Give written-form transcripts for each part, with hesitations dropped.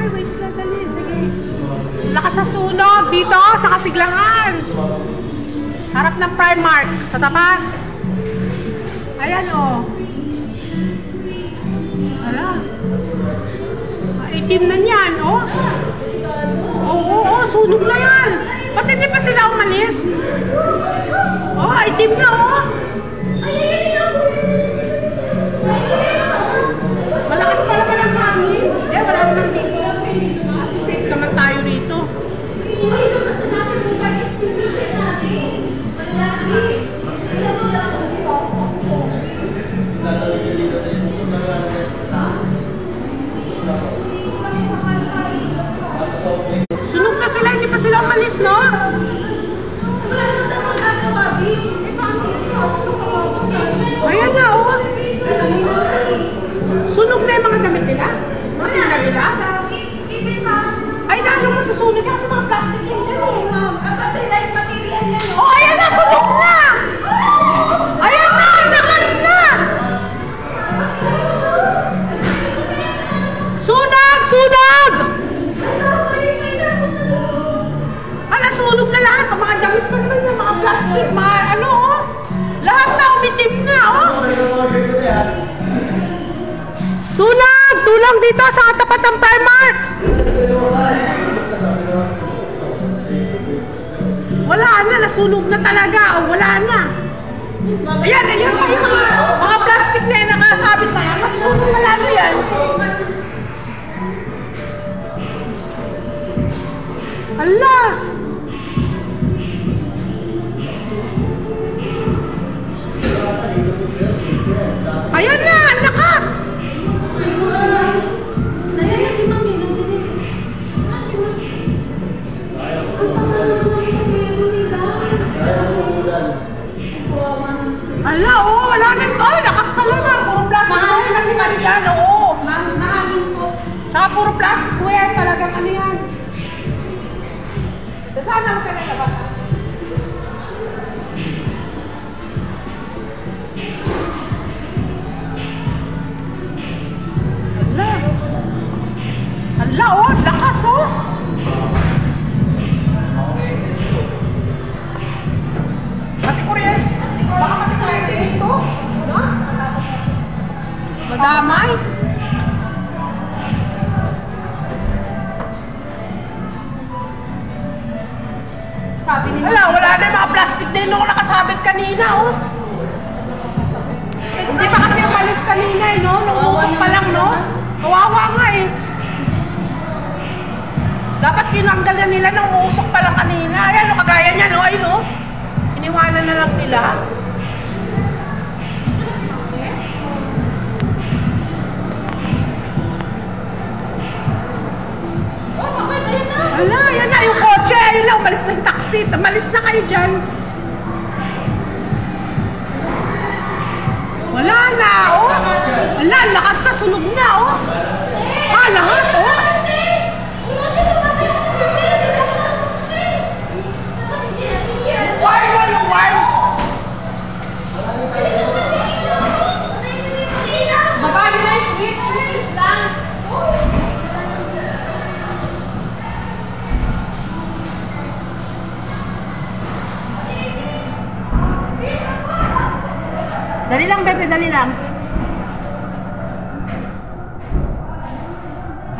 Ay, wait lang, dali. Sige. Lakas sa sunog dito, sa Kasiglangan. Harap ng Primark, sa tapat. Ayan, oh. Hala. Itim na niyan, oh. Oo, sunog na yan. Ba't hindi pa sila umalis? Oh, itim na, oh. Malakas pala pa ng hangin. Eh, wala naman dito. Kasi safe naman tayo rito. Sunog na sila, hindi pa sila umalis, no? Ayan na, oh. Sunog na yung mga damit nila? Matinda nila? Ay, lalo masusunog kasi mga plastic yun dyan, eh. Oh, ayan na, sunog na! Ayan na, lakas na! Sunog! Sunog! Hala, sunog na lahat. Ang mga damit pa naman yung mga plastic, mga ano, oh. Lahat na, umitim na, oh. Sunog! Tulang dito sa tapat ng Primark! Wala na, nasunog na talaga. Oh, wala na. Ayan, ayan pa yung mga plastic na yan, nakasabit na yan. Nasunog na lang yan. Hala! Ayan na, ang lakas! Ala, oo, wala na yung soy, lakas talaga. Puro plastic wear kasi kasi yan, oo. Nahagin po. Saka puro plastic wear talaga, ano yan. Saan naman ka nalabas? Ala. Ala, oh, lakas, oh. Pati kuryente. Baka pati sa atin dito. No? Madamay. Sabi nila. Wala na yung mga plastic din nung nakasabit kanina, oh. Hindi pa kasi umalis kanina, eh, no? Nung usok pa lang, no? Kawawa nga, eh. Dapat kinanggal na nila nung usok pa lang kanina. Ayan, no? Kagaya niya, no? Ayun, no? Iniwanan na lang nila. Ala, yan na yung kotse. Ayun na, umalis na yung taxi. Umalis na kayo dyan. Wala na, oh. Ala, lakas na, sunog na, oh. Ah, lahat, oh. Yung wire. Baba nila yung switch lang. Dali lang, bebe, dali lang.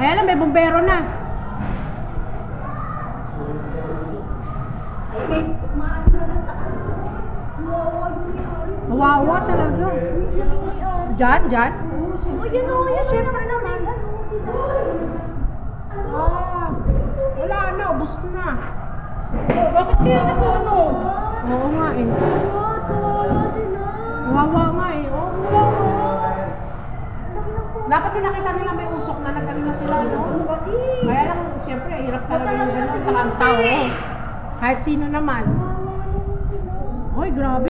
Ayan na, may bumbero na. Wawa talaga. Diyan? Oh, yun o, yun, syempre naman. Ah, wala na, ubos na. Oh, bakit kaya nasunog? Oo nga eh. Wawa nga eh. Dapat yung nakita nila may usok na nagkano na sila, no? Kaya lang, syempre, hirap talaga yung ang tao. Kahit sino naman. Oy, grabe.